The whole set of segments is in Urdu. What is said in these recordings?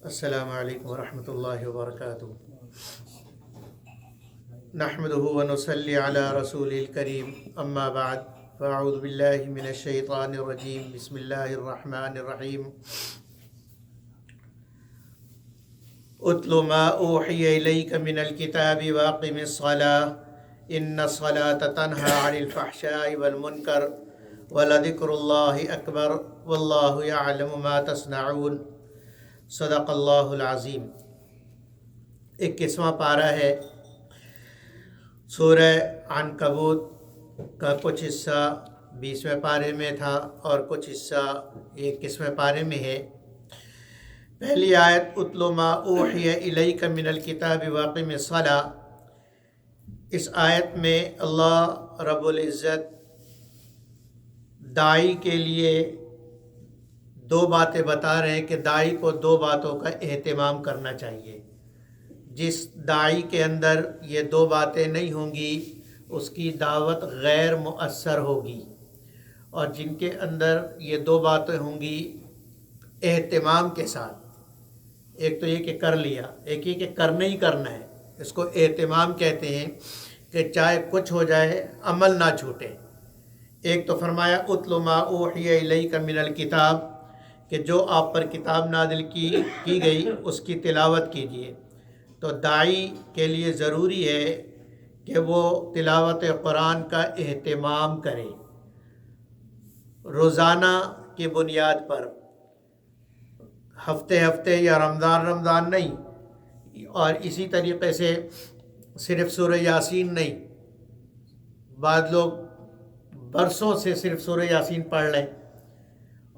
السلام علیکم ورحمۃ اللہ وبرکاتہ۔ نحمده ونصلی علی رسول الکریم، اما بعد فاعوذ باللہ من الشیطان الرجیم، بسم اللہ الرحمن الرحیم۔ اتل ما اوحی الیک من الکتاب واقم الصلاة ان الصلاة تنہی عن الفحشاء والمنکر ولذکر اللہ اکبر واللہ یعلم ما تصنعون۔ صدق اللہ العظیم۔ 21واں پارہ ہے سورہ عنکبوت کا، کچھ حصہ 20ویں پارے میں تھا اور کچھ حصہ 21ویں پارے میں ہے۔ پہلی آیت اتل ما اوحی الیک من الکتاب واقم الصلاة، اس آیت میں اللہ رب العزت داعی کے لیے دو باتیں بتا رہے ہیں کہ داعی کو دو باتوں کا اہتمام کرنا چاہیے۔ جس داعی کے اندر یہ دو باتیں نہیں ہوں گی اس کی دعوت غیر مؤثر ہوگی، اور جن کے اندر یہ دو باتیں ہوں گی اہتمام کے ساتھ، ایک تو یہ کہ کر لیا، ایک یہ کہ کرنا ہی کرنا ہے، اس کو اہتمام کہتے ہیں کہ چاہے کچھ ہو جائے عمل نہ چھوٹے۔ ایک تو فرمایا اتل ما اوحی الیک من الکتاب، کہ جو آپ پر کتاب نازل کی گئی اس کی تلاوت کیجیے۔ تو داعی کے لیے ضروری ہے کہ وہ تلاوت قرآن کا اہتمام کرے، روزانہ کی بنیاد پر، ہفتے ہفتے یا رمضان نہیں، اور اسی طریقے سے صرف سورہ یاسین نہیں۔ بعض لوگ برسوں سے صرف سورہ یاسین پڑھ لیں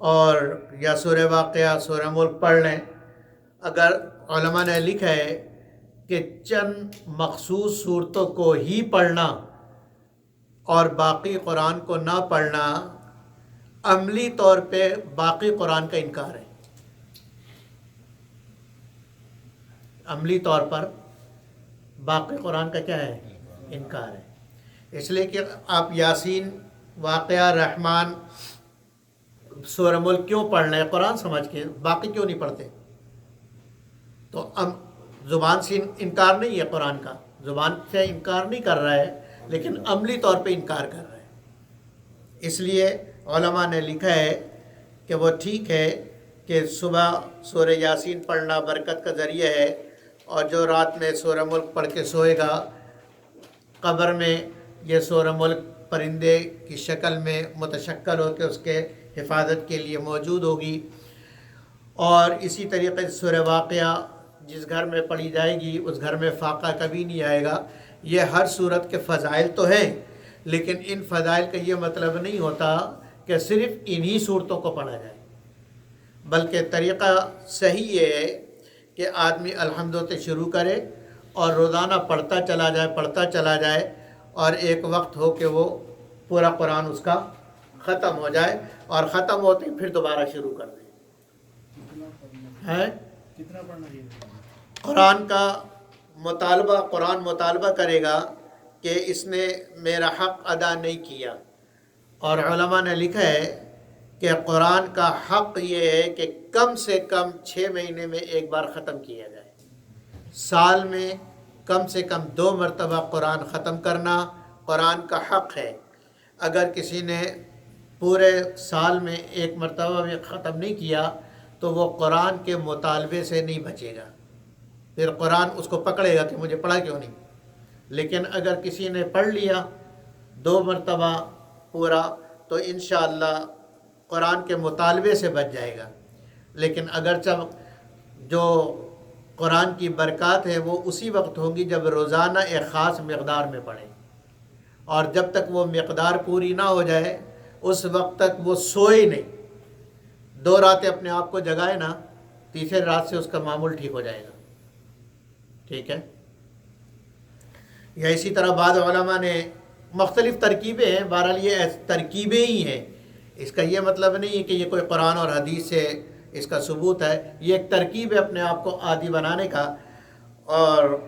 اور یا سورہ واقعہ، سورہ ملک پڑھ لیں۔ اگر علماء نے لکھا ہے کہ چند مخصوص صورتوں کو ہی پڑھنا اور باقی قرآن کو نہ پڑھنا عملی طور پہ باقی قرآن کا انکار ہے، عملی طور پر باقی قرآن کا کیا ہے؟ انکار ہے۔ اس لیے کہ آپ یاسین، واقعہ، رحمان، سورہ ملک کیوں پڑھ رہے ہیں؟ قرآن سمجھ کے، باقی کیوں نہیں پڑھتے؟ تو زبان سے انکار نہیں ہے قرآن کا، زبان سے انکار نہیں کر رہا ہے لیکن عملی طور پہ انکار کر رہا ہے۔ اس لیے علماء نے لکھا ہے کہ وہ ٹھیک ہے کہ صبح سورہ یاسین پڑھنا برکت کا ذریعہ ہے، اور جو رات میں سورہ ملک پڑھ کے سوئے گا قبر میں یہ سورہ ملک پرندے کی شکل میں متشکل ہو کے اس کے حفاظت کے لیے موجود ہوگی۔ اور اسی طریقے سے سورہ واقعہ جس گھر میں پڑھی جائے گی اس گھر میں فاقہ کبھی نہیں آئے گا۔ یہ ہر صورت کے فضائل تو ہیں، لیکن ان فضائل کا یہ مطلب نہیں ہوتا کہ صرف انہی صورتوں کو پڑھا جائے، بلکہ طریقہ صحیح یہ ہے کہ آدمی الحمد سے شروع کرے اور روزانہ پڑھتا چلا جائے اور ایک وقت ہو کہ وہ پورا قرآن اس کا ختم ہو جائے، اور ختم ہوتے پھر دوبارہ شروع کر دیں۔ کتنا پڑھنا چاہیے؟ قرآن کا مطالبہ، قرآن مطالبہ کرے گا کہ اس نے میرا حق ادا نہیں کیا، اور علماء نے لکھا ہے کہ قرآن کا حق یہ ہے کہ کم سے کم 6 مہینے میں ایک بار ختم کیا جائے، سال میں کم سے کم 2 مرتبہ قرآن ختم کرنا قرآن کا حق ہے۔ اگر کسی نے پورے سال میں ایک مرتبہ بھی ختم نہیں کیا تو وہ قرآن کے مطالبے سے نہیں بچے گا، پھر قرآن اس کو پکڑے گا کہ مجھے پڑھا کیوں نہیں۔ لیکن اگر کسی نے پڑھ لیا 2 مرتبہ پورا تو انشاءاللہ قرآن کے مطالبے سے بچ جائے گا۔ لیکن اگرچہ جو قرآن کی برکات ہے وہ اسی وقت ہوں گی جب روزانہ ایک خاص مقدار میں پڑھیں، اور جب تک وہ مقدار پوری نہ ہو جائے اس وقت تک وہ سوئے نہیں۔ 2 راتیں اپنے آپ کو جگائے نا، تیسری رات سے اس کا معمول ٹھیک ہو جائے گا۔ ٹھیک ہے؟ یا اسی طرح بعض علماء نے مختلف ترکیبیں ہیں، بہرحال یہ ترکیبیں ہی ہیں، اس کا یہ مطلب نہیں ہے کہ یہ کوئی قرآن اور حدیث سے اس کا ثبوت ہے، یہ ایک ترکیب ہے اپنے آپ کو عادی بنانے کا۔ اور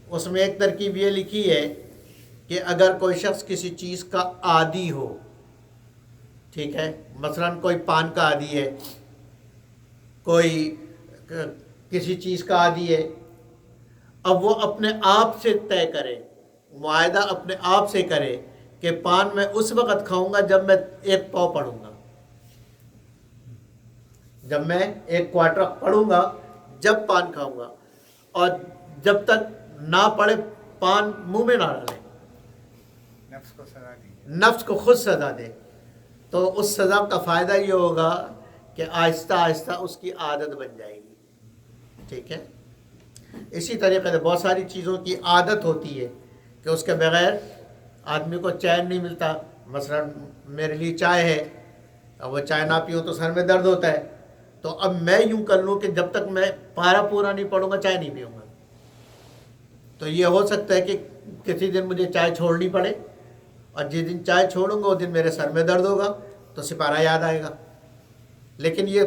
اس میں ایک ترکیب یہ لکھی ہے کہ اگر کوئی شخص کسی چیز کا عادی ہو، ٹھیک ہے، مثلا کوئی پان کا عادی ہے، کوئی کسی چیز کا عادی ہے، اب وہ اپنے آپ سے طے کرے، معاہدہ اپنے آپ سے کرے کہ پان میں اس وقت کھاؤں گا جب میں 1 پاؤ پڑھوں گا، جب میں 1 کوارٹر پڑھوں گا جب پان کھاؤں گا، اور جب تک نہ پڑھے پان منہ میں نہ ڈالے، نفس کو سزا دی. نفس کو خود سزا دے. تو اس سزا کا فائدہ یہ ہوگا کہ آہستہ آہستہ اس کی عادت بن جائے گی. ٹھیک ہے. اسی طریقے سے بہت ساری چیزوں کی عادت ہوتی ہے کہ اس کے بغیر آدمی کو چین نہیں ملتا. مثلا میرے لیے چائے ہے، اب وہ چائے نہ پیوں تو سر میں درد ہوتا ہے، تو اب میں یوں کر لوں کہ جب تک میں پارا پورا نہیں پڑوں گا چائے نہیں پیوں گا. تو یہ ہو سکتا ہے کہ کسی دن مجھے چائے چھوڑنی پڑے، اور جس دن چائے چھوڑوں گا اس دن میرے سر میں درد ہوگا تو سپارہ یاد آئے گا. لیکن یہ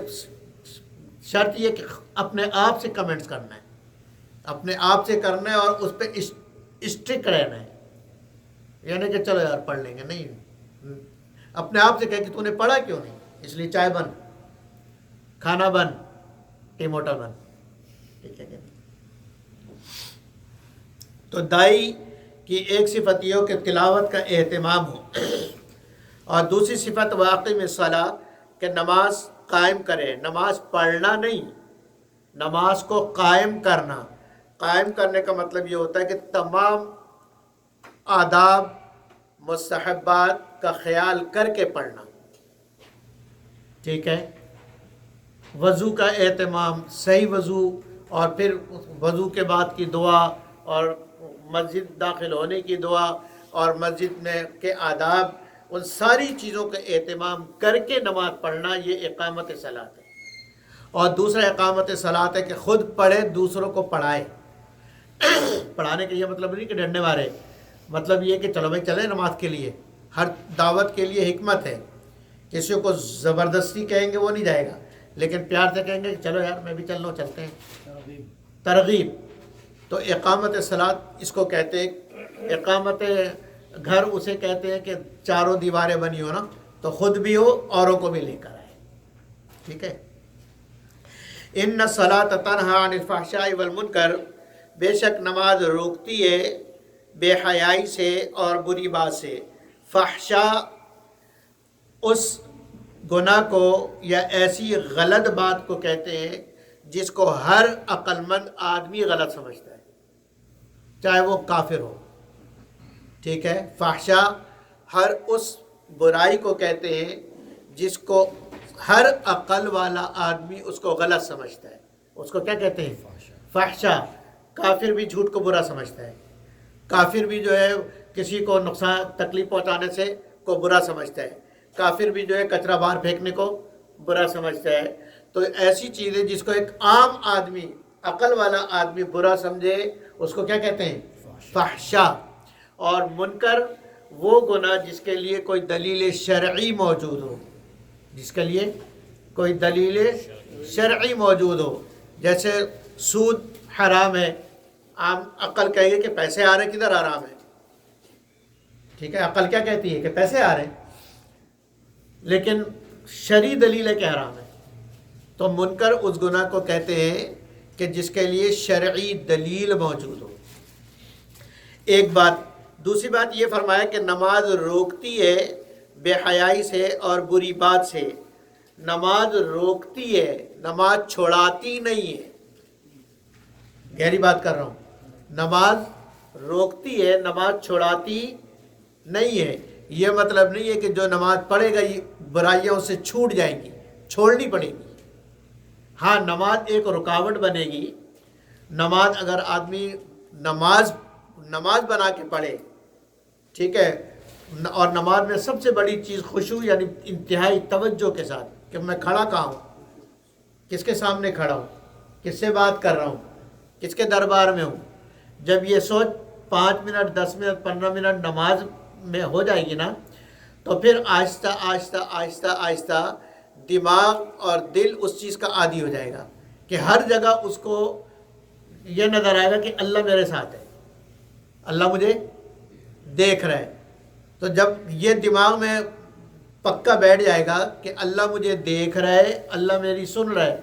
شرط یہ کہ اپنے آپ سے کمنٹس کرنا ہے، اپنے آپ سے کرنا ہے، اور اس پہ اسٹرک رہنا ہے. یعنی کہ چلو یار پڑھ لیں گے، نہیں، اپنے آپ سے کہہ کہ تو نے پڑھا کیوں نہیں، اس لیے چائے بند، کھانا بند، ٹموٹا بند. ٹھیک ہے. تو دائی کی ایک صفت یہ ہو کہ تلاوت کا اہتمام ہو، اور دوسری صفت واقعی میں صلاح کہ نماز قائم کرے. نماز پڑھنا نہیں، نماز کو قائم کرنا. قائم کرنے کا مطلب یہ ہوتا ہے کہ تمام آداب مستحبات کا خیال کر کے پڑھنا. ٹھیک ہے. وضو کا اہتمام، صحیح وضو، اور پھر وضو کے بعد کی دعا، اور مسجد داخل ہونے کی دعا، اور مسجد میں کے آداب، ان ساری چیزوں کا اہتمام کر کے نماز پڑھنا، یہ اقامت صلاۃ ہے. اور دوسرا اقامت صلاۃ ہے کہ خود پڑھے، دوسروں کو پڑھائے. پڑھانے کا یہ مطلب نہیں کہ ڈنڈے مارے، مطلب یہ کہ چلو بھائی چلیں نماز کے لیے. ہر دعوت کے لیے حکمت ہے. کسی کو زبردستی کہیں گے وہ نہیں جائے گا، لیکن پیار سے کہیں گے کہ چلو یار میں بھی چل لو، چلتے ہیں. ترغیب. تو اقامت صلاۃ اس کو کہتے ہیں. اقامت گھر اسے کہتے ہیں کہ چاروں دیواریں بنی ہو نا، تو خود بھی ہو، اوروں کو بھی لے کر آئے. ٹھیک ہے. ان الصلاۃ تنہی عن الفحشاء والمنکر، بے شک نماز روکتی ہے بے حیائی سے اور بری بات سے. فحشاء اس گناہ کو یا ایسی غلط بات کو کہتے ہیں جس کو ہر عقل مند آدمی غلط سمجھتا ہے، چاہے وہ کافر ہو. ٹھیک ہے. فحشاء ہر اس برائی کو کہتے ہیں جس کو ہر عقل والا آدمی اس کو غلط سمجھتا ہے. اس کو کیا کہتے ہیں؟ فحشاء. کافر بھی جھوٹ کو برا سمجھتا ہے، کافر بھی جو ہے کسی کو نقصان تکلیف پہنچانے سے کو برا سمجھتا ہے، کافر بھی جو ہے کچرا باہر پھینکنے کو برا سمجھتا ہے. تو ایسی چیزیں جس کو ایک عام آدمی، عقل والا آدمی برا سمجھے، اس کو کیا کہتے ہیں؟ فحشاء. اور منکر وہ گناہ جس کے لیے کوئی دلیل شرعی موجود ہو، جس کے لیے کوئی دلیل شرعی موجود ہو. جیسے سود حرام ہے، عام عقل کہے کہ پیسے آ رہے کدھر حرام ہے. ٹھیک ہے. عقل کیا کہتی ہے کہ پیسے آ رہے ہیں، لیکن شرعی دلیل ہے کہ حرام ہے. تو منکر اس گناہ کو کہتے ہیں کہ جس کے لیے شرعی دلیل موجود ہو. ایک بات. دوسری بات یہ فرمایا کہ نماز روکتی ہے بے حیائی سے اور بری بات سے. نماز روکتی ہے، نماز چھوڑاتی نہیں ہے. گہری بات کر رہا ہوں. نماز روکتی ہے، نماز چھوڑاتی نہیں ہے. یہ مطلب نہیں ہے کہ جو نماز پڑھے گا یہ برائیاں اس سے چھوٹ جائیں گی، چھوڑنی پڑے گی. ہاں، نماز ایک رکاوٹ بنے گی. نماز اگر آدمی نماز بنا کے پڑھے، ٹھیک ہے، اور نماز میں سب سے بڑی چیز خشوع، یعنی انتہائی توجہ کے ساتھ کہ میں کھڑا کہاں ہوں، کس کے سامنے کھڑا ہوں، کس سے بات کر رہا ہوں، کس کے دربار میں ہوں. جب یہ سوچ 5 منٹ 10 منٹ 15 منٹ نماز میں ہو جائے گی نا، تو پھر آہستہ آہستہ آہستہ آہستہ دماغ اور دل اس چیز کا عادی ہو جائے گا کہ ہر جگہ اس کو یہ نظر آئے گا کہ اللہ میرے ساتھ ہے، اللہ مجھے دیکھ رہا ہے. تو جب یہ دماغ میں پکا بیٹھ جائے گا کہ اللہ مجھے دیکھ رہا ہے، اللہ میری سن رہا ہے،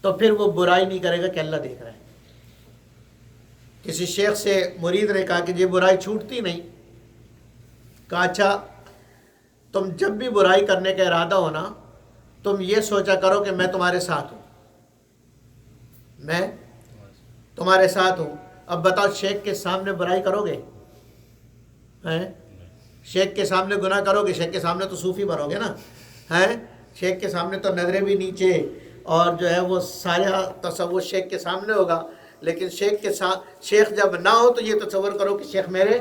تو پھر وہ برائی نہیں کرے گا کہ اللہ دیکھ رہا ہے. کسی شیخ سے مرید نے کہا کہ یہ برائی چھوٹتی نہیں. کہا اچھا تم جب بھی برائی کرنے کا ارادہ ہو نا تم یہ سوچا کرو کہ میں تمہارے ساتھ ہوں، میں تمہارے ساتھ ہوں. اب بتاؤ شیخ کے سامنے برائی کرو گے؟ ہیں؟ شیخ کے سامنے گناہ کرو گے؟ شیخ کے سامنے تو صوفی بنو گے نا. ہیں؟ شیخ کے سامنے تو نظریں بھی نیچے اور جو ہے وہ سارا تصور شیخ کے سامنے ہوگا. لیکن شیخ جب نہ ہو تو یہ تصور کرو کہ شیخ میرے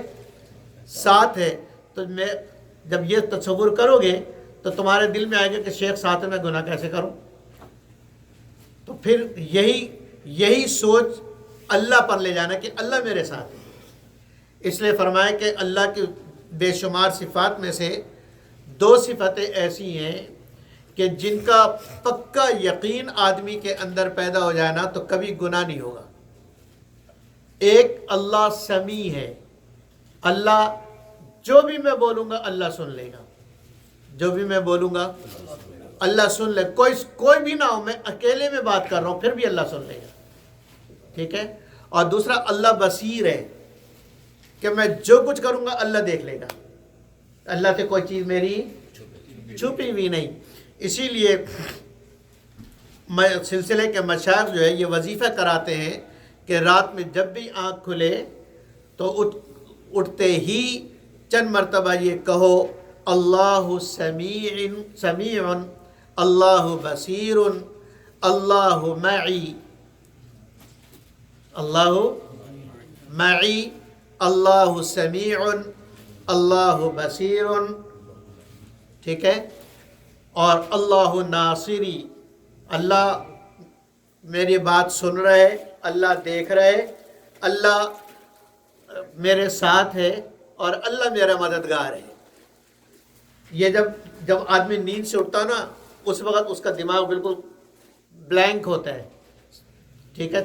ساتھ ہے. تو میں جب یہ تصور کرو گے تو تمہارے دل میں آئے گا کہ شیخ ساتھ ہے، میں گناہ کیسے کروں. تو پھر یہی سوچ اللہ پر لے جانا کہ اللہ میرے ساتھ ہے. اس لیے فرمایا کہ اللہ کی بے شمار صفات میں سے 2 صفتیں ایسی ہیں کہ جن کا پکا یقین آدمی کے اندر پیدا ہو جائے نا تو کبھی گناہ نہیں ہوگا. ایک اللہ سمیع ہے، اللہ جو بھی میں بولوں گا اللہ سن لے گا، جو بھی میں بولوں گا اللہ سن لے. کوئی بھی نہ ہو، میں اکیلے میں بات کر رہا ہوں پھر بھی اللہ سن لے گا. ٹھیک ہے. اور دوسرا اللہ بصیر ہے کہ میں جو کچھ کروں گا اللہ دیکھ لے گا. اللہ سے کوئی چیز میری چھپی ہوئی نہیں. اسی لیے سلسلے کے مشائخ جو ہے یہ وظیفہ کراتے ہیں کہ رات میں جب بھی آنکھ کھلے تو اٹھتے ہی چند مرتبہ یہ کہو اللہ سمیع اللہ بصیر اللہ معی، اللہ معی، اللہ سمیع اللہ بصیر. ٹھیک ہے. اور اللہ ناصری، اللہ میری بات سن رہے، اللہ دیکھ رہے، اللہ میرے ساتھ ہے اور اللہ میرا مددگار ہے. یہ جب آدمی نیند سے اٹھتا نا اس وقت اس کا دماغ بالکل بلینک ہوتا ہے. ٹھیک ہے.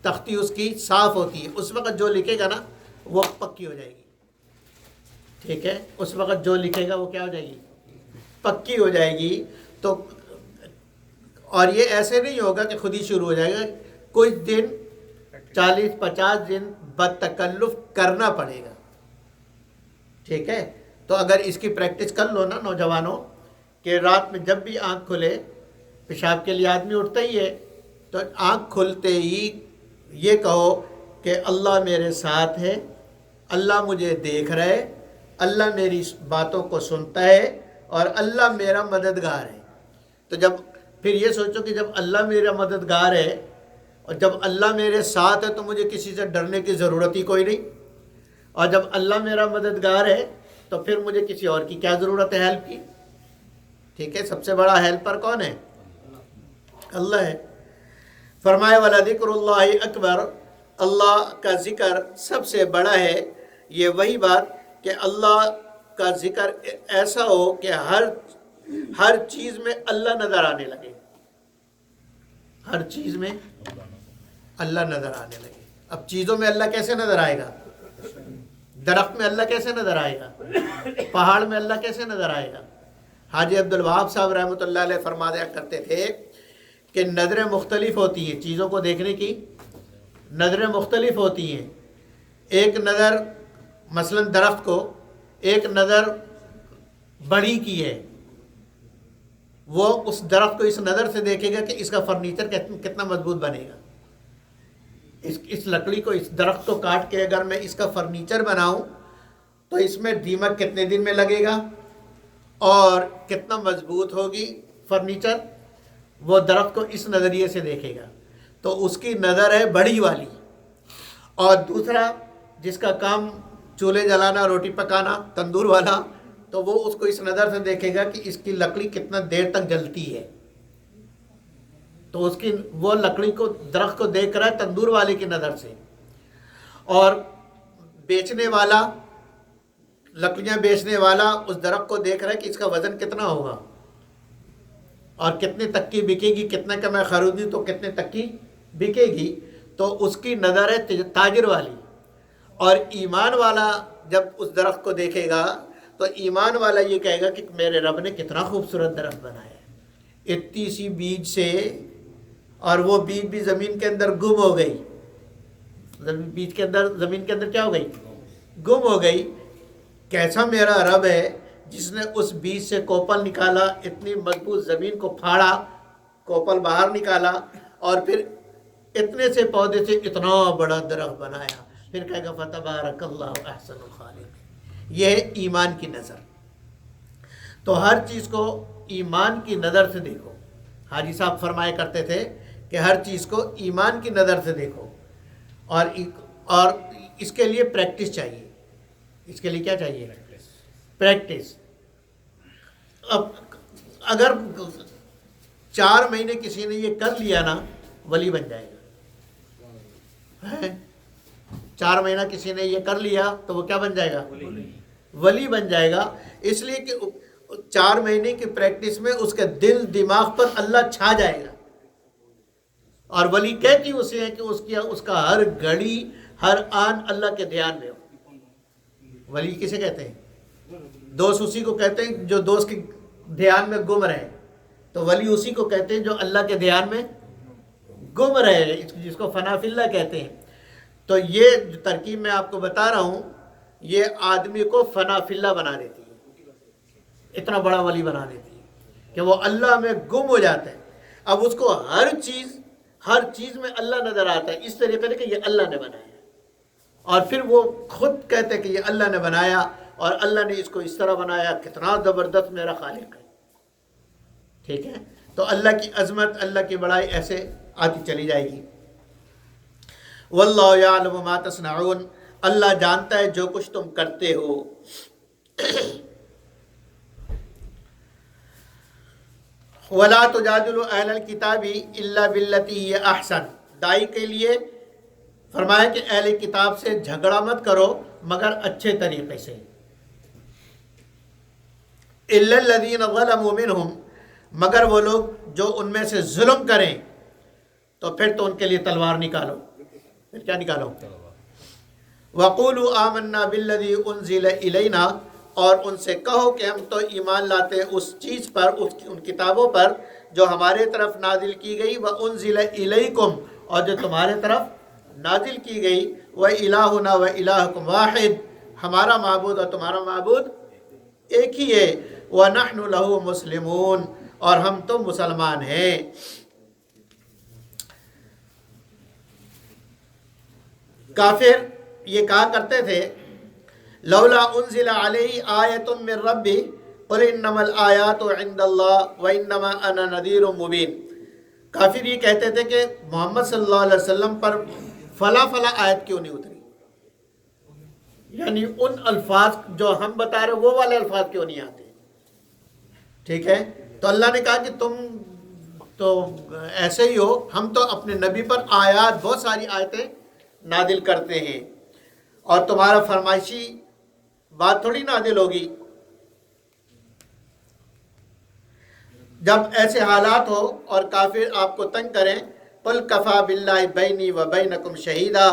تختی اس کی صاف ہوتی ہے. اس وقت جو لکھے گا نا وہ پکی ہو جائے گی. ٹھیک ہے. اس وقت جو لکھے گا وہ کیا ہو جائے گی؟ پکی ہو جائے گی. تو اور یہ ایسے نہیں ہوگا کہ خود ہی شروع ہو جائے گا. کچھ دن 40-50 دن بدتکلف کرنا پڑے گا. ٹھیک ہے. تو اگر اس کی پریکٹس کر لو نا نوجوانوں کہ رات میں جب بھی آنکھ کھلے، پیشاب کے لیے آدمی اٹھتا ہی ہے، تو آنکھ کھلتے ہی یہ کہو کہ اللہ میرے ساتھ ہے، اللہ مجھے دیکھ رہے، اللہ میری باتوں کو سنتا ہے اور اللہ میرا مددگار ہے. تو جب پھر یہ سوچو کہ جب اللہ میرا مددگار ہے اور جب اللہ میرے ساتھ ہے تو مجھے کسی سے ڈرنے کی ضرورت ہی کوئی نہیں. اور جب اللہ میرا مددگار ہے تو پھر مجھے کسی اور کی کیا ضرورت ہے ہیلپ کی. ٹھیک ہے. سب سے بڑا ہیلپر کون ہے؟ اللہ ہے. فرمایا وَلَذِكْرُ اللَّهِ اکبر، اللہ کا ذکر سب سے بڑا ہے. یہ وہی بات کہ اللہ کا ذکر ایسا ہو کہ ہر چیز میں اللہ نظر آنے لگے. ہر چیز میں اللہ نظر آنے لگے. اب چیزوں میں اللہ کیسے نظر آئے گا؟ درخت میں اللہ کیسے نظر آئے گا؟ پہاڑ میں اللہ کیسے نظر آئے گا؟ حاجی عبدالوہاب صاحب رحمۃ اللہ علیہ فرما دیا کرتے تھے کہ نظریں مختلف ہوتی ہیں. چیزوں کو دیکھنے کی نظریں مختلف ہوتی ہیں. ایک نظر مثلا درخت کو، ایک نظر بڑی کی ہے، وہ اس درخت کو اس نظر سے دیکھے گا کہ اس کا فرنیچر کتنا مضبوط بنے گا. اس لکڑی کو، اس درخت کو کاٹ کے اگر میں اس کا فرنیچر بناؤں تو اس میں دیمک کتنے دن میں لگے گا اور کتنا مضبوط ہوگی فرنیچر. وہ درخت کو اس نظریے سے دیکھے گا. تو اس کی نظر ہے بڑی والی. اور دوسرا جس کا کام چولہے جلانا، روٹی پکانا، تندور والا، تو وہ اس کو اس نظر سے دیکھے گا کہ اس کی لکڑی کتنا دیر تک جلتی ہے. تو اس کی وہ لکڑی کو، درخت کو دیکھ رہا ہے تندور والے کی نظر سے. اور بیچنے والا، لکڑیاں بیچنے والا اس درخت کو دیکھ رہا ہے کہ اس کا وزن کتنا ہوگا اور کتنے تک کی بکے گی، کتنے کا میں خریدوں تو کتنے تک کی بکے گی. تو اس کی نظر ہے تاجر والی. اور ایمان والا جب اس درخت کو دیکھے گا تو ایمان والا یہ کہے گا کہ میرے رب نے کتنا خوبصورت درخت بنایا ہے. اتنی سی بیج سے اور وہ بیج بھی زمین کے اندر گم ہو گئی. بیج کے اندر زمین کے اندر کیا ہو گئی؟ گم ہو گئی. کیسا میرا رب ہے جس نے اس بیج سے کوپل نکالا، اتنی مضبوط زمین کو پھاڑا، کوپل باہر نکالا، اور پھر اتنے سے پودے سے اتنا بڑا درخت بنایا. پھر کہے گا فتبارک اللہ احسن الخالقین. یہ ہے ایمان کی نظر. تو ہر چیز کو ایمان کی نظر سے دیکھو. حاجی صاحب فرمایا کرتے تھے کہ ہر چیز کو ایمان کی نظر سے دیکھو، اور اس کے لیے پریکٹس چاہیے. اس کے لیے کیا چاہیے؟ پریکٹس. اب اگر 4 مہینے کسی نے یہ کر لیا نا، ولی بن جائے گا. 4 مہینہ کسی نے یہ کر لیا تو وہ کیا بن جائے گا؟ ولی بن جائے گا. اس لیے کہ 4 مہینے کی پریکٹس میں اس کے دل دماغ پر اللہ چھا جائے گا. اور ولی کہتی اسے ہے کہ اس کا ہر گھڑی ہر آن اللہ کے دھیان میں ہو. ولی کسے کہتے ہیں؟ دوست اسی کو کہتے ہیں جو دوست کے دھیان میں گم رہے. تو ولی اسی کو کہتے ہیں جو اللہ کے دھیان میں گم رہے، جس کو فنا فی اللہ کہتے ہیں. تو یہ جو ترکیب میں آپ کو بتا رہا ہوں، یہ آدمی کو فنا فی اللہ بنا دیتی ہے، اتنا بڑا ولی بنا دیتی ہے کہ وہ اللہ میں گم ہو جاتا ہے. اب اس کو ہر چیز میں اللہ نظر آتا ہے، اس طریقے سے کہ یہ اللہ نے بنایا. اور پھر وہ خود کہتے ہیں کہ یہ اللہ نے بنایا، اور اللہ نے اس کو اس طرح بنایا، کتنا زبردست میرا خالق ہے. ٹھیک ہے؟ تو اللہ کی عظمت، اللہ کی بڑائی ایسے آتی چلی جائے گی. واللہ یعلم ما تصنعون. اللہ جانتا ہے جو کچھ تم کرتے ہو. ولا تجادلوا اہل الکتاب الا بالتی ہی احسن. دائی کے لیے فرمایا کہ اہل کتاب سے جھگڑا مت کرو مگر اچھے طریقے سے. الا الذین ظلموا منہم. مگر وہ لوگ جو ان میں سے ظلم کریں، تو پھر تو ان کے لیے تلوار نکالو. پھر کیا نکالو؟ وقولوا آمنا بالذی انزل الینا. اور ان سے کہو کہ ہم تو ایمان لاتے ہیں اس چیز پر، ان کتابوں پر جو ہمارے طرف نازل کی گئی. وانزل الیکم. اور جو تمہارے طرف نازل کی گئی. وَإِلَٰهُنَا وَإِلَٰهُكُمْ وَاحِدٌ. ہمارا معبود اور تمہارا معبود ایک ہی ہے. وَنَحْنُ لَهُ مُسْلِمُونَ. اور ہم تو مسلمان ہیں. کافر یہ کہا کرتے تھے لولا انزل علیہ آیۃ من ربی قل انما الآیات عند اللہ وانما انا نذیر مبین. کافر یہ کہتے تھے کہ محمد صلی اللہ علیہ وسلم پر فلاں فلاں آیت کیوں نہیں اتری، یعنی ان الفاظ جو ہم بتا رہے وہ والے الفاظ کیوں نہیں آتے. ٹھیک ہے؟ تو اللہ نے کہا کہ تم تو ایسے ہی ہو، ہم تو اپنے نبی پر آیات، بہت ساری آیتیں نازل کرتے ہیں، اور تمہارا فرمائشی بات تھوڑی نازل ہوگی. جب ایسے حالات ہو اور کافر آپ کو تنگ کریں، قل کفا باللہ بینی و بینکم شہیدا.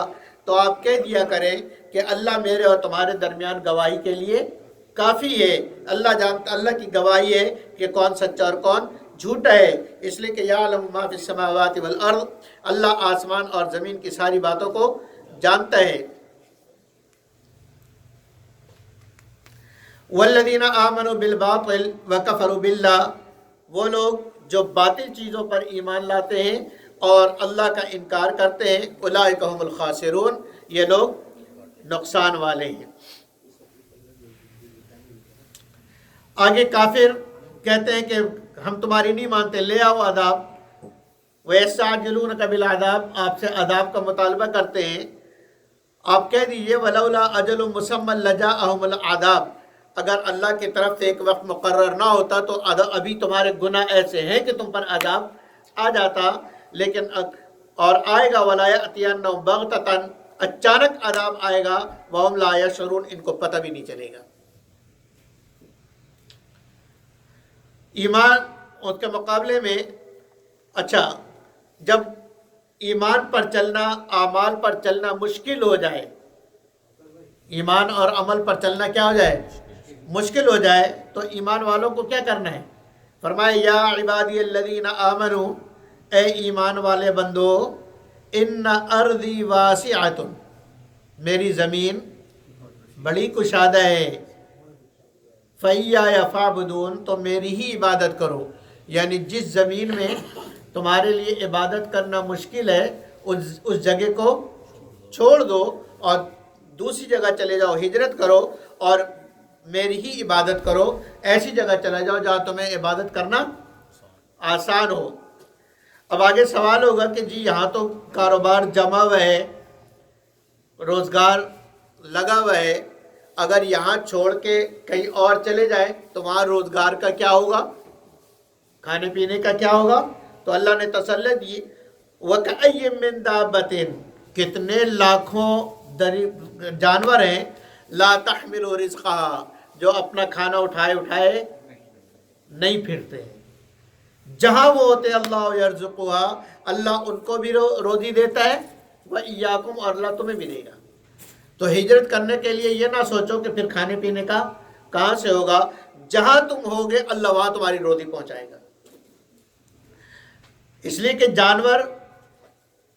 تو آپ کہہ دیا کریں کہ اللہ میرے اور تمہارے درمیان گواہی کے لیے کافی ہے. اللہ جانتا، اللہ کی گواہی ہے کہ کون سچا اور کون جھوٹا ہے. اس لیے کہ یعلم ما فی السماوات والارض. اللہ آسمان اور زمین کی ساری باتوں کو جانتا ہے. والذین آمنوا بالباطل وکفروا باللہ. وہ لوگ جو باطل چیزوں پر ایمان لاتے ہیں اور اللہ کا انکار کرتے ہیں، اولئک هم الخاسرون. یہ لوگ نقصان والے ہیں. آگے کافر کہتے ہیں کہ ہم تمہاری نہیں مانتے، لے آؤ عذاب. وَيَسْتَعْجِلُونَكَ بِالْعَذَابِ. آپ سے عذاب کا مطالبہ کرتے ہیں. آپ کہہ دیجئے وَلَوْلَا أَجَلٌ مُّسَمًّى لَجَاءَهُمُ الْعَذَابُ. اگر اللہ کی طرف سے ایک وقت مقرر نہ ہوتا تو ابھی تمہارے گناہ ایسے ہیں کہ تم پر عذاب آ جاتا. لیکن اور آئے گا وَلَا يَأْتِيَنَّهُمْ بَغْتَةً. اچانک عذاب آئے گا. وَهُمْ لَا يَشْعُرُونَ. ان کو پتہ بھی نہیں چلے گا. ایمان اس کے مقابلے میں، اچھا جب ایمان پر چلنا، اعمال پر چلنا مشکل ہو جائے، ایمان اور عمل پر چلنا کیا ہو جائے؟ مشکل ہو جائے، تو ایمان والوں کو کیا کرنا ہے؟ فرمایا یا عبادی الذین آمنوا. اے ایمان والے بندو ان ارضی واسعۃ، میری زمین بڑی کشادہ ہے، فَإِيَّايَ فَاعْبُدُونِ، تو میری ہی عبادت کرو. یعنی جس زمین میں تمہارے لیے عبادت کرنا مشکل ہے اس جگہ کو چھوڑ دو اور دوسری جگہ چلے جاؤ، ہجرت کرو اور میری ہی عبادت کرو. ایسی جگہ چلے جاؤ جہاں تمہیں عبادت کرنا آسان ہو. اب آگے سوال ہوگا کہ جی یہاں تو کاروبار جمع ہوا ہے، روزگار لگا ہوا ہے، اگر یہاں چھوڑ کے کہیں اور چلے جائے تو وہاں روزگار کا کیا ہوگا، کھانے پینے کا کیا ہوگا؟ تو اللہ نے تسلی دی، وَكَأَيٍّ مِّن دَابَّةٍ، کتنے لاکھوں جانور ہیں، لا تحمل رزقها، جو اپنا کھانا اٹھائے نہیں پھرتے. جہاں وہ ہوتے اللہ یرزقها، اللہ ان کو بھی روزی دیتا ہے، وَإِيَّاكُمْ، اور اللہ تمہیں بھی دے گا. تو ہجرت کرنے کے لیے یہ نہ سوچو کہ پھر کھانے پینے کا کہاں سے ہوگا، جہاں تم ہوگے اللہ وہاں تمہاری روزی پہنچائے گا. اس لیے کہ جانور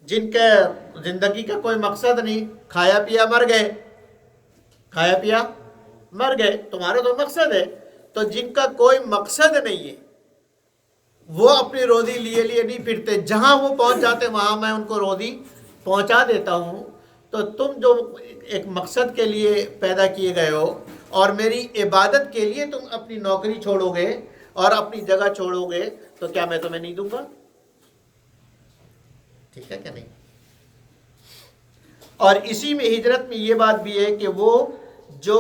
جن کے زندگی کا کوئی مقصد نہیں، کھایا پیا مر گئے، تمہارا تو مقصد ہے. تو جن کا کوئی مقصد نہیں ہے وہ اپنی روزی لیے نہیں پھرتے، جہاں وہ پہنچ جاتے وہاں میں ان کو روزی پہنچا دیتا ہوں. تو تم جو ایک مقصد کے لیے پیدا کیے گئے ہو اور میری عبادت کے لیے تم اپنی نوکری چھوڑو گے اور اپنی جگہ چھوڑو گے تو کیا میں تمہیں نہیں دوں گا؟ ٹھیک ہے کہ نہیں؟ اور اسی میں ہجرت میں یہ بات بھی ہے کہ وہ جو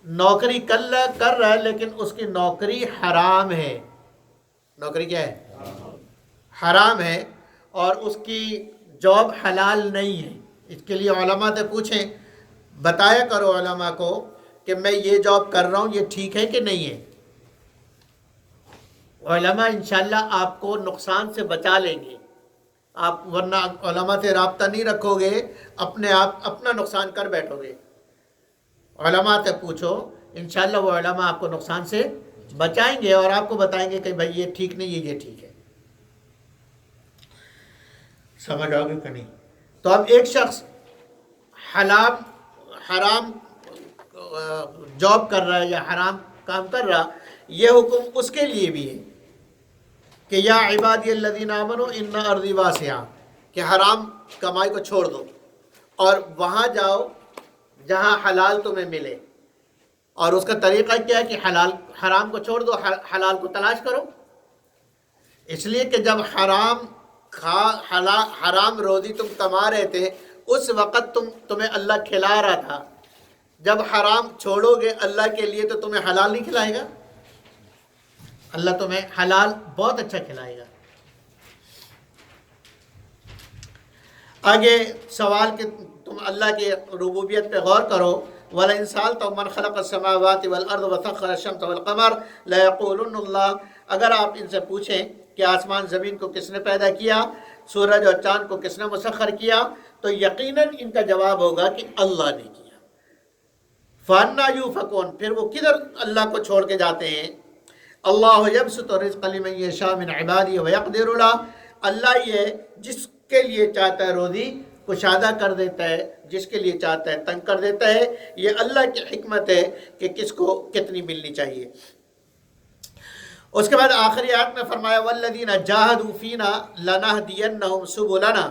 نوکری کر رہا ہے لیکن اس کی نوکری حرام ہے، نوکری کیا ہے؟ حرام ہے، اور اس کی جاب حلال نہیں ہے. اس کے لیے علماء سے پوچھیں، بتایا کرو علماء کو کہ میں یہ جاب کر رہا ہوں یہ ٹھیک ہے کہ نہیں ہے. علماء انشاءاللہ آپ کو نقصان سے بچا لیں گے. آپ ورنہ علماء سے رابطہ نہیں رکھو گے، اپنے آپ اپنا نقصان کر بیٹھو گے. علماء سے پوچھو، انشاءاللہ وہ علماء آپ کو نقصان سے بچائیں گے اور آپ کو بتائیں گے کہ بھائی یہ ٹھیک نہیں ہے، یہ ٹھیک ہے. سمجھ آؤ گے کہ نہیں؟ تو اب ایک شخص حرام جاب کر رہا ہے یا حرام کام کر رہا، یہ حکم اس کے لیے بھی ہے کہ یا عبادی الذین آمنوا ان ارضی واسعہ، کہ حرام کمائی کو چھوڑ دو اور وہاں جاؤ جہاں حلال تمہیں ملے. اور اس کا طریقہ کیا ہے کہ حرام کو چھوڑ دو، حلال کو تلاش کرو. اس لیے کہ جب حرام روزی تم کما رہے تھے اس وقت تمہیں اللہ کھلا رہا تھا. جب حرام چھوڑو گے اللہ کے لیے تو تمہیں حلال نہیں کھلائے گا، اللہ تمہیں حلال بہت اچھا کھلائے گا. آگے سوال کہ تم اللہ کی ربوبیت پہ غور کرو. وَلَئِن سَأَلْتَهُم مَّنْ خَلَقَ السَّمَاوَاتِ وَالْأَرْضَ وَسَخَّرَ الشَّمْسَ وَالْقَمَرَ لَيَقُولُنَّ اللَّهُ، اگر آپ ان سے پوچھیں کہ آسمان زمین کو کس نے پیدا کیا، سورج اور چاند کو کس نے مسخر کیا، تو یقیناً ان کا جواب ہوگا کہ اللہ نے کیا. فَأَنَّىٰ يُؤْفَكُونَ، پھر وہ کدھر اللہ کو چھوڑ کے جاتے ہیں. اللہ یبسط الرزق لمن یشاء من عبادہ ویقدر لہ، اللہ یہ جس کے لیے چاہتا ہے روزی کشادہ کر دیتا ہے، جس کے لیے چاہتا ہے تنگ کر دیتا ہے. یہ اللہ کی حکمت ہے کہ کس کو کتنی ملنی چاہیے. اس کے بعد آخری آیت میں فرمایا والذین جاہدوا فینا لنہدینہم سبلنا،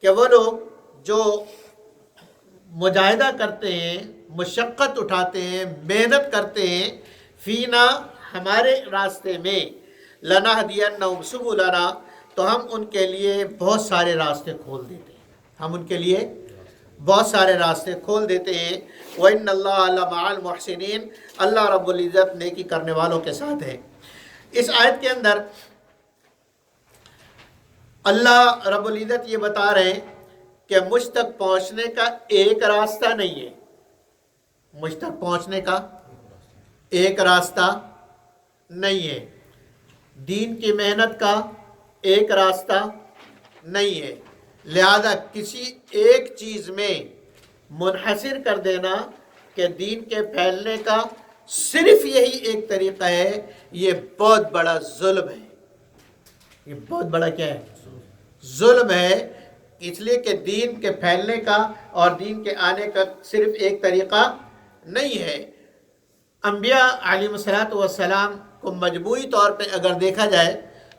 کہ وہ لوگ جو مجاہدہ کرتے ہیں، مشقت اٹھاتے ہیں، محنت کرتے ہیں، فینا ہمارے راستے میں، لنہدینہم سبلنا، تو ہم ان کے لیے بہت سارے راستے کھول دیتے ہیں. ہم ان کے لیے بہت سارے راستے کھول دیتے ہیں. وَإِنَّ اللَّهَ لَمَعَ الْمُحْسِنِينَ، اللہ رب العزت نیکی کرنے والوں کے ساتھ ہے. اس آیت کے اندر اللہ رب العزت یہ بتا رہے ہیں کہ مجھ تک پہنچنے کا ایک راستہ نہیں ہے، مجھ تک پہنچنے کا ایک راستہ نہیں ہے، دین کی محنت کا ایک راستہ نہیں ہے. لہذا کسی ایک چیز میں منحصر کر دینا کہ دین کے پھیلنے کا صرف یہی ایک طریقہ ہے، یہ بہت بڑا ظلم ہے. یہ بہت بڑا کیا ہے؟ ظلم ہے، اس لیے کہ دین کے پھیلنے کا اور دین کے آنے کا صرف ایک طریقہ نہیں ہے۔ انبیاء علیہ السلام کو مجموعی طور پہ اگر دیکھا جائے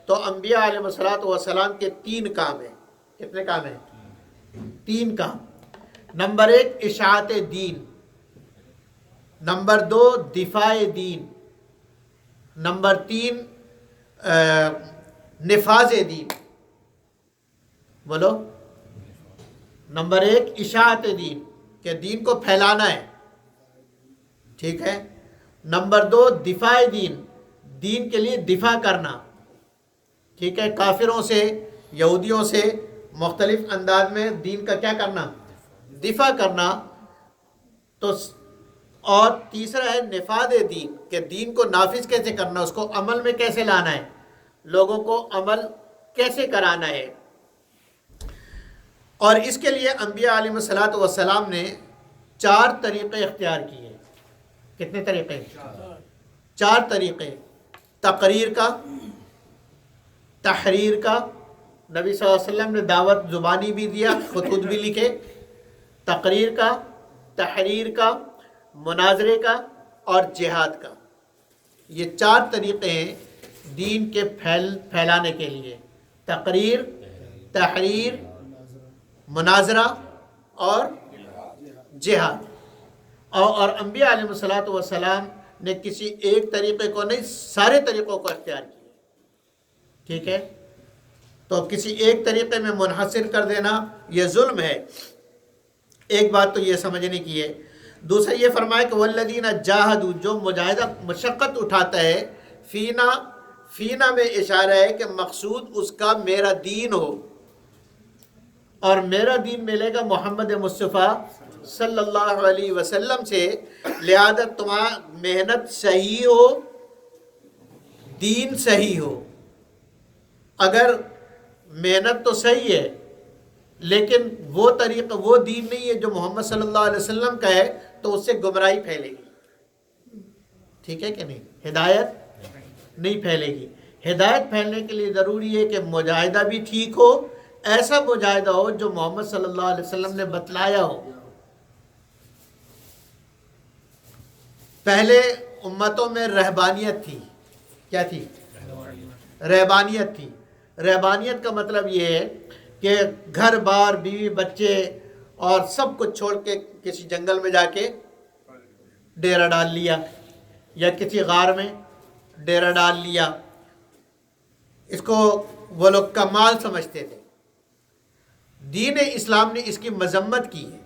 تو انبیاء علیہ السلام کے 3 کام ہیں۔ کتنے کام ہیں؟ 3 کام۔ نمبر 1 اشاعت دین، نمبر 2 دفاع دین، نمبر 3 نفاذ دین۔ بولو۔ نمبر 1 اشاعت دین، کہ دین کو پھیلانا ہے، ٹھیک ہے۔ نمبر 2 دفاع دین، دین کے لیے دفاع کرنا، ٹھیک ہے، کافروں سے، یہودیوں سے مختلف انداز میں دین کا کیا کرنا؟ دفاع کرنا۔ تو اور تیسرا ہے نفاذ دین، کہ دین کو نافذ کیسے کرنا، اس کو عمل میں کیسے لانا ہے، لوگوں کو عمل کیسے کرانا ہے۔ اور اس کے لیے انبیاء علیہ السلام نے 4 طریقے اختیار کیے۔ کتنے طریقے؟ 4 طریقے۔ تقریر کا، تحریر کا، نبی صلی اللہ علیہ وسلم نے دعوت زبانی بھی دیا، خطوط بھی لکھے۔ تقریر کا، تحریر کا، مناظرے کا اور جہاد کا۔ یہ 4 طریقے ہیں دین کے پھیلانے کے لیے: تقریر، تحریر، مناظرہ اور جہاد۔ اور انبیاء علیہ السلام نے کسی ایک طریقے کو نہیں، سارے طریقوں کو اختیار کیا، ٹھیک ہے۔ تو کسی ایک طریقے میں منحصر کر دینا یہ ظلم ہے۔ ایک بات تو یہ سمجھنے کی ہے۔ دوسرا یہ فرمایا کہ والذین جاہدوا، جو مجاہدہ مشقت اٹھاتا ہے، فینا میں اشارہ ہے کہ مقصود اس کا میرا دین ہو، اور میرا دین ملے گا محمد مصطفیٰ صلی اللہ علیہ وسلم سے، لہذا تمہارا محنت صحیح ہو، دین صحیح ہو۔ اگر محنت تو صحیح ہے لیکن وہ طریقہ، وہ دین نہیں ہے جو محمد صلی اللہ علیہ وسلم کا ہے، تو اس سے گمراہی پھیلے گی، ٹھیک ہے کہ نہیں؟ ہدایت نہیں پھیلے گی۔ ہدایت پھیلنے کے لیے ضروری ہے کہ مجاہدہ بھی ٹھیک ہو، ایسا مجاہدہ ہو جو محمد صلی اللہ علیہ وسلم نے بتلایا ہو۔ پہلے امتوں میں رہبانیت تھی۔ کیا تھی؟ رہبانیت تھی۔ رہبانیت کا مطلب یہ ہے کہ گھر بار، بیوی بچے اور سب کچھ چھوڑ کے کسی جنگل میں جا کے ڈیرا ڈال لیا، یا کسی غار میں ڈیرا ڈال لیا۔ اس کو وہ لوگ کمال سمجھتے تھے۔ دین اسلام نے اس کی مذمت کی ہے۔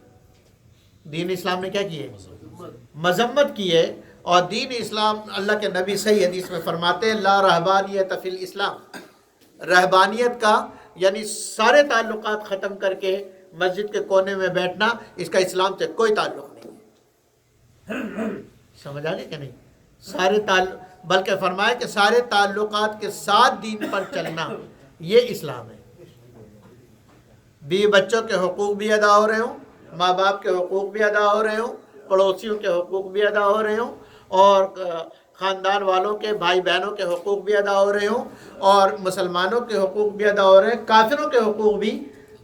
دین اسلام نے کیا کی ہے؟ مذمت کی ہے۔ اور دین اسلام، اللہ کے نبی صحیح حدیث میں فرماتے ہیں لا رہبانیت فی الاسلام، رہبانیت کا یعنی سارے تعلقات ختم کر کے مسجد کے کونے میں بیٹھنا، اس کا اسلام سے کوئی تعلق نہیں ہے۔ سمجھ آ گیا کہ نہیں؟ سارے بلکہ فرمایا کہ سارے تعلقات کے ساتھ دین پر چلنا، یہ اسلام ہے۔ بیوی بچوں کے حقوق بھی ادا ہو رہے ہوں، ماں باپ کے حقوق بھی ادا ہو رہے ہوں، پڑوسیوں کے حقوق بھی ادا ہو رہے ہوں، اور خاندان والوں کے، بھائی بہنوں کے حقوق بھی ادا ہو رہے ہوں، اور مسلمانوں کے حقوق بھی ادا ہو رہے ہیں، کافروں کے حقوق بھی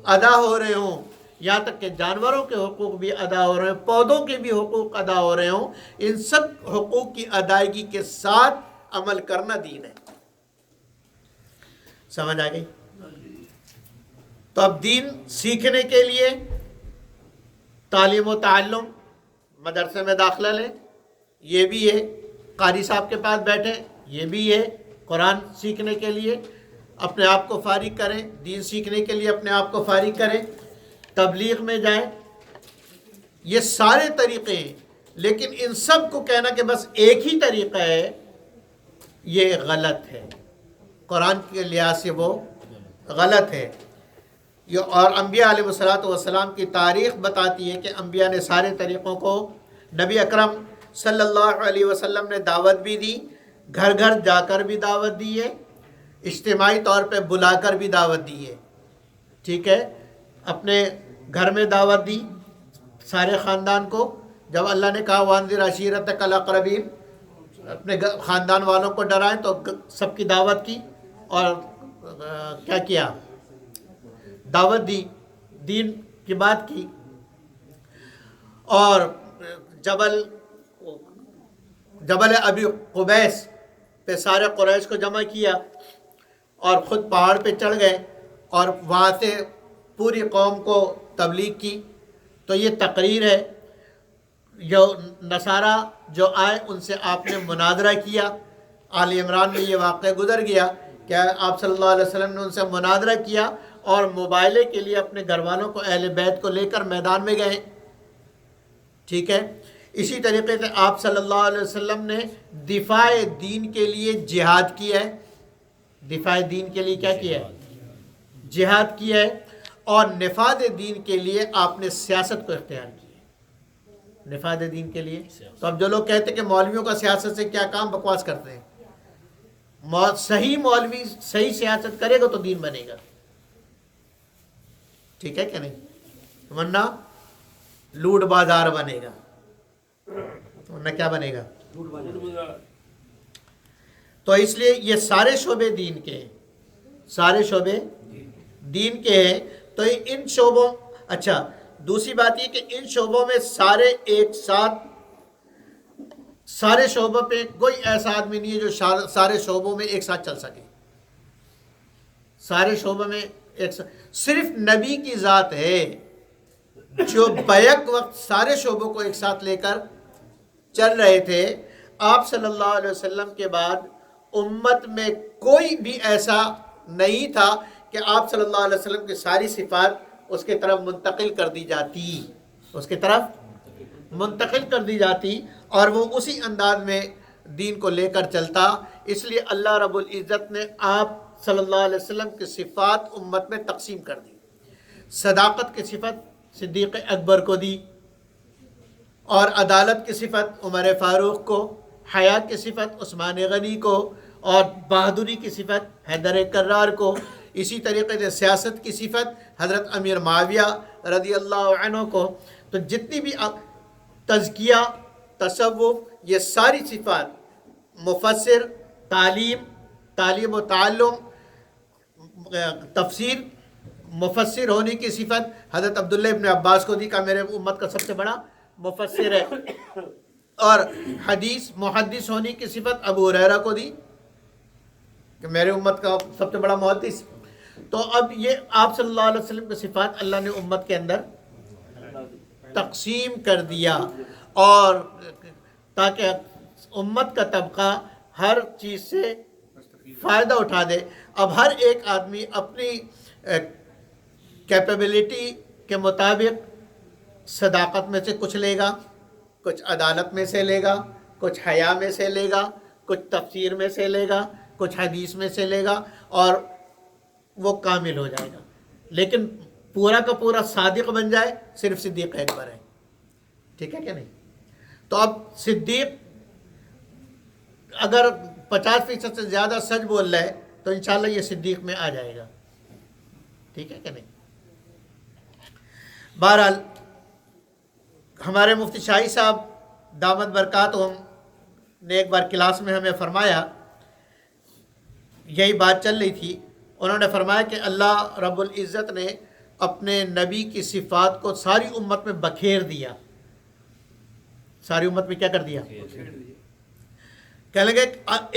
ادا ہو رہے ہوں، یہاں تک کہ جانوروں کے حقوق بھی ادا ہو رہے ہیں، پودوں کے بھی حقوق ادا ہو رہے ہوں۔ ان سب حقوق کی ادائیگی کے ساتھ عمل کرنا دین ہے۔ سمجھ آ گئی؟ تو اب دین سیکھنے کے لیے تعلیم و تعلم، مدرسے میں داخلہ لیں، یہ بھی ہے۔ قاری صاحب کے پاس بیٹھیں، یہ بھی ہے۔ قرآن سیکھنے کے لیے اپنے آپ کو فارغ کریں، دین سیکھنے کے لیے اپنے آپ کو فارغ کریں، تبلیغ میں جائیں۔ یہ سارے طریقے ہیں، لیکن ان سب کو کہنا کہ بس ایک ہی طریقہ ہے، یہ غلط ہے۔ قرآن کے لحاظ سے وہ غلط ہے۔ اور انبیاء علیہ السلام کی تاریخ بتاتی ہے کہ انبیاء نے سارے طریقوں کو، نبی اکرم صلی اللہ علیہ وسلم نے دعوت بھی دی، گھر گھر جا کر بھی دعوت دی ہے، اجتماعی طور پہ بلا کر بھی دعوت دی ہے، ٹھیک ہے۔ اپنے گھر میں دعوت دی سارے خاندان کو، جب اللہ نے کہا وانذر عشیرتک الاقربین، اپنے خاندان والوں کو ڈرائیں، تو سب کی دعوت کی، اور کیا کیا، دعوت دی، دین کی بات کی، اور جبل ابی قبیس پہ سارے قریش کو جمع کیا اور خود پہاڑ پہ چڑھ گئے اور وہاں سے پوری قوم کو تبلیغ کی. تو یہ تقریر ہے. جو نصارہ جو آئے ان سے آپ نے مناظرہ کیا. آل عمران میں یہ واقعہ گزر گیا کہ آپ صلی اللہ علیہ وسلم نے ان سے مناظرہ کیا اور مباہلے کے لیے اپنے گھر والوں کو، اہل بیت کو لے کر میدان میں گئے. ٹھیک ہے. اسی طریقے سے آپ صلی اللہ علیہ وسلم نے دفاع دین کے لیے جہاد کیا ہے. دفاع دین کے لیے کیا کیا ہے؟ جہاد کیا ہے. اور نفاذ دین کے لیے آپ نے سیاست کو اختیار کیا ہے. نفاذ دین کے لیے. تو اب جو لوگ کہتے ہیں کہ مولویوں کا سیاست سے کیا کام، بکواس کرتے ہیں. صحیح مولوی صحیح سیاست کرے گا تو دین بنے گا. ٹھیک ہے کہ نہیں؟ ورنہ لوٹ بازار بنے گا. ورنہ کیا بنے گا؟ تو اس لیے یہ سارے شعبے دین کے ہیں. سارے شعبے دین کے ہیں. تو ان شعبوں، اچھا دوسری بات یہ کہ ان شعبوں میں سارے ایک ساتھ، سارے شعبوں پہ کوئی ایسا آدمی نہیں ہے جو سارے شعبوں میں ایک ساتھ چل سکے. سارے شعبوں میں ایک ساتھ صرف نبی کی ذات ہے جو بیک وقت سارے شعبوں کو ایک ساتھ لے کر چل رہے تھے. آپ صلی اللہ علیہ وسلم کے بعد امت میں کوئی بھی ایسا نہیں تھا کہ آپ صلی اللہ علیہ وسلم کی ساری صفات اس کی طرف منتقل کر دی جاتی، اس کی طرف منتقل کر دی جاتی اور وہ اسی انداز میں دین کو لے کر چلتا. اس لیے اللہ رب العزت نے آپ صلی اللہ علیہ وسلم کی صفات امت میں تقسیم کر دی. صداقت کی صفت صدیق اکبر کو دی، اور عدالت کی صفت عمر فاروق کو، حیا کی صفت عثمان غنی کو، اور بہادری کی صفت حیدر کرار کو. اسی طریقے سے سیاست کی صفت حضرت امیر معاویہ رضی اللہ عنہ کو. تو جتنی بھی تزکیہ، تصوف، یہ ساری صفات، مفسر، تعلیم و تعلم، تفسیر، مفسر ہونے کی صفت حضرت عبداللہ ابن عباس کو دی کہ میرے امت کا سب سے بڑا مفسر ہے. اور حدیث محدث ہونے کی صفت ابو ہریرہ کو دی کہ میرے امت کا سب سے بڑا محدث. تو اب یہ آپ صلی اللہ علیہ وسلم کی صفات اللہ نے امت کے اندر تقسیم کر دیا، اور تاکہ امت کا طبقہ ہر چیز سے فائدہ اٹھا دے. اب ہر ایک آدمی اپنی کیپیبلٹی کے مطابق صداقت میں سے کچھ لے گا، کچھ عدالت میں سے لے گا، کچھ حیا میں سے لے گا، کچھ تفسیر میں سے لے گا، کچھ حدیث میں سے لے گا، اور وہ کامل ہو جائے گا. لیکن پورا کا پورا صادق بن جائے صرف صدیق اکبر ہے. ٹھیک ہے کہ نہیں؟ تو اب صدیق اگر 50% سے زیادہ سچ بول رہا ہے تو انشاءاللہ یہ صدیق میں آ جائے گا. ٹھیک ہے کہ نہیں؟ بہرحال ہمارے مفتی شاہی صاحب دامت برکاتہم نے ایک بار کلاس میں ہمیں فرمایا، یہی بات چل رہی تھی. انہوں نے فرمایا کہ اللہ رب العزت نے اپنے نبی کی صفات کو ساری امت میں بکھیر دیا. ساری امت میں کیا کر دیا؟ کہنے لگے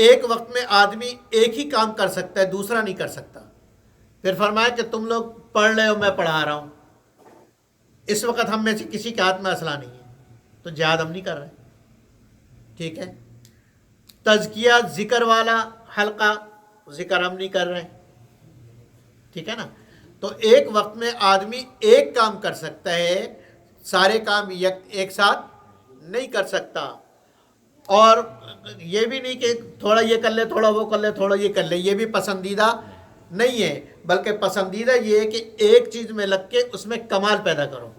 ایک وقت میں آدمی ایک ہی کام کر سکتا ہے، دوسرا نہیں کر سکتا. پھر فرمایا کہ تم لوگ پڑھ رہے ہو، میں پڑھا رہا ہوں. اس وقت ہم میں سے کسی کے ہاتھ میں اسلحہ نہیں ہے تو جہاد ہم نہیں کر رہے. ٹھیک ہے. تزکیہ ذکر والا حلقہ، ذکر ہم نہیں کر رہے. ٹھیک ہے نا؟ تو ایک وقت میں آدمی ایک کام کر سکتا ہے، سارے کام ایک ساتھ نہیں کر سکتا. اور یہ بھی نہیں کہ تھوڑا یہ کر لے، تھوڑا وہ کر لے، تھوڑا یہ کر لے، یہ بھی پسندیدہ نہیں ہے. بلکہ پسندیدہ یہ ہے کہ ایک چیز میں لگ کے اس میں کمال پیدا کرو.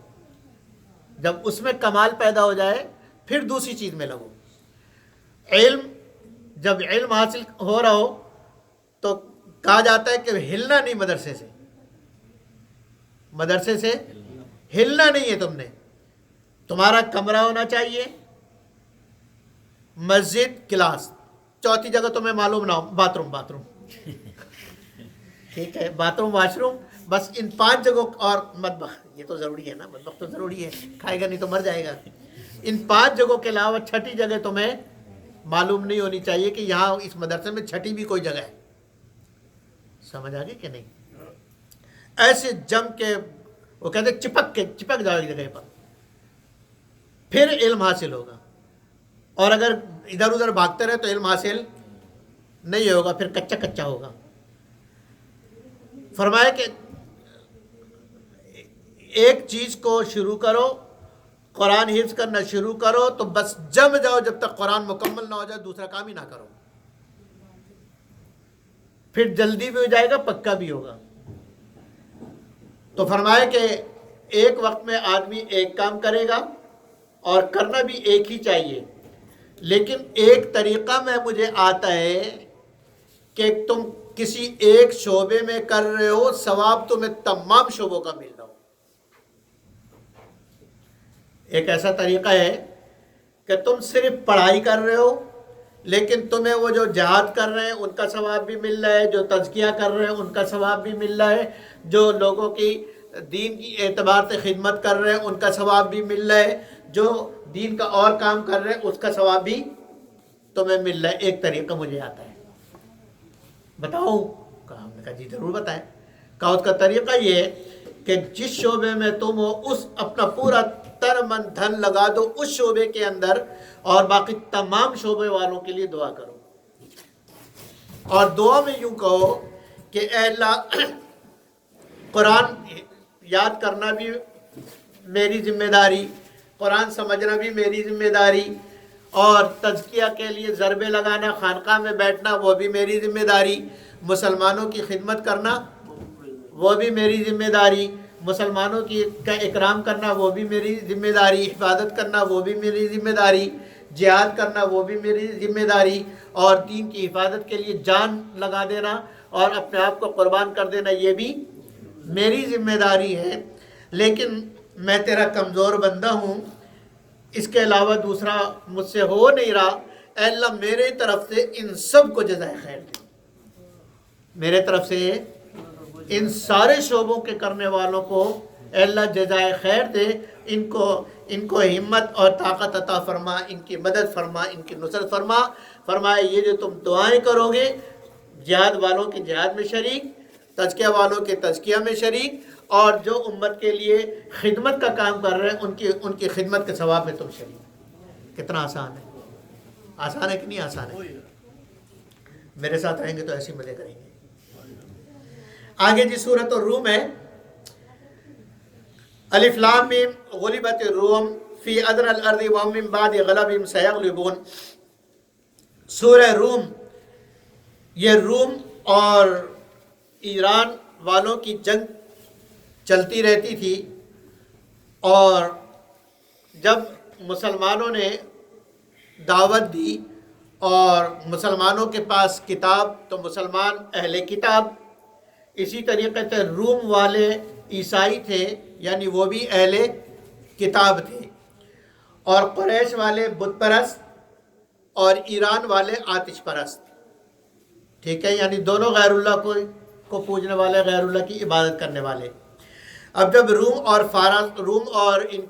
جب اس میں کمال پیدا ہو جائے پھر دوسری چیز میں لگو. جب علم حاصل ہو رہا ہو تو کہا جاتا ہے کہ ہلنا نہیں، مدرسے سے ہلنا نہیں ہے. تم نے، تمہارا کمرہ ہونا چاہیے، مسجد، کلاس، چوتھی جگہ تمہیں معلوم نہ ہو باتھ روم. ٹھیک ہے، باتھ روم واش روم، بس ان 5 جگہوں، اور مطبخ، یہ تو ضروری ہے نا، مطبخ تو ضروری ہے، کھائے گا نہیں تو مر جائے گا۔ ان 5 جگہوں کے علاوہ چھٹی جگہ تمہیں معلوم نہیں ہونی چاہیے کہ یہاں اس مدرسے میں چھٹی بھی کوئی جگہ ہے۔ سمجھ آ گئی کہ نہیں؟ ایسے جم کے وہ کہتے چپک جاؤ ایک جگہ پر، پھر علم حاصل ہوگا، اور اگر ادھر ادھر بھاگتے رہے تو علم حاصل نہیں ہوگا، پھر کچا کچا ہوگا۔ فرمایا کہ ایک چیز کو شروع کرو، قرآن حفظ کرنا شروع کرو تو بس جم جاؤ جب تک قرآن مکمل نہ ہو جائے، دوسرا کام ہی نہ کرو، پھر جلدی بھی ہو جائے گا، پکا بھی ہوگا۔ تو فرمایا کہ ایک وقت میں آدمی ایک کام کرے گا، اور کرنا بھی ایک ہی چاہیے، لیکن ایک طریقہ میں مجھے آتا ہے کہ تم کسی ایک شعبے میں کر رہے ہو، ثواب تمہیں تمام شعبوں کا مل رہا ہو۔ ایک ایسا طریقہ ہے کہ تم صرف پڑھائی کر رہے ہو، لیکن تمہیں وہ جو جہاد کر رہے ہیں ان کا ثواب بھی مل رہا ہے، جو تزکیہ کر رہے ہیں ان کا ثواب بھی مل رہا ہے، جو لوگوں کی دین کی اعتبار سے خدمت کر رہے ہیں ان کا ثواب بھی مل رہا ہے، جو دین کا اور کام کر رہے ہیں اس کا ثواب بھی تمہیں مل رہا ہے۔ ایک طریقہ مجھے آتا ہے، بتاؤں؟ کہا، ہم نے کہا جی ضرور بتائیں۔ کہا اس کا طریقہ یہ ہے کہ جس شعبے میں تم ہو اس اپنا پورا تن من دھن لگا دو اس شعبے کے اندر، اور باقی تمام شعبے والوں کے لیے دعا کرو، اور دعا میں یوں کہو کہ اے اللہ، قرآن یاد کرنا بھی میری ذمہ داری، قرآن سمجھنا بھی میری ذمہ داری، اور تزکیہ کے لیے ضربے لگانا، خانقاہ میں بیٹھنا وہ بھی میری ذمہ داری، مسلمانوں کی خدمت کرنا وہ بھی میری ذمہ داری، مسلمانوں کا اکرام کرنا وہ بھی میری ذمہ داری، حفاظت کرنا وہ بھی میری ذمہ داری، جہاد کرنا وہ بھی میری ذمہ داری، اور دین کی حفاظت کے لیے جان لگا دینا اور اپنے آپ کو قربان کر دینا یہ بھی میری ذمہ داری ہے، لیکن میں تیرا کمزور بندہ ہوں، اس کے علاوہ دوسرا مجھ سے ہو نہیں رہا، اے اللہ میرے طرف سے ان سب کو جزائے خیر دے، میرے طرف سے ان سارے شعبوں کے کرنے والوں کو اے اللہ جزائے خیر دے، ان کو ہمت اور طاقت عطا فرما، ان کی مدد فرما، ان کی نصرت فرما۔ فرمائے یہ جو تم دعائیں کرو گے، جہاد والوں کے جہاد میں شریک، تزکیہ والوں کے تزکیہ میں شریک، اور جو امت کے لیے خدمت کا کام کر رہے ہیں ان کی خدمت کے ثواب میں تم شریک۔ کتنا آسان ہے، آسان ہے کہ نہیں آسان ہے؟ میرے ساتھ رہیں گے تو ایسی مزے کریں گے۔ آگے جی سورۃ الروم ہے، الف لام میم غلبت الروم فی ادنی الارض وهم من بعد غلبهم سیغلبون۔ سورہ روم، یہ روم اور ایران والوں کی جنگ چلتی رہتی تھی، اور جب مسلمانوں نے دعوت دی اور مسلمانوں کے پاس کتاب، تو مسلمان اہل کتاب، اسی طریقے سے روم والے عیسائی تھے، یعنی وہ بھی اہل کتاب تھے، اور قریش والے بت پرست اور ایران والے آتش پرست، ٹھیک ہے، یعنی دونوں غیر اللہ کو پوجنے والے، غیر اللہ کی عبادت کرنے والے۔ اب جب روم اور ان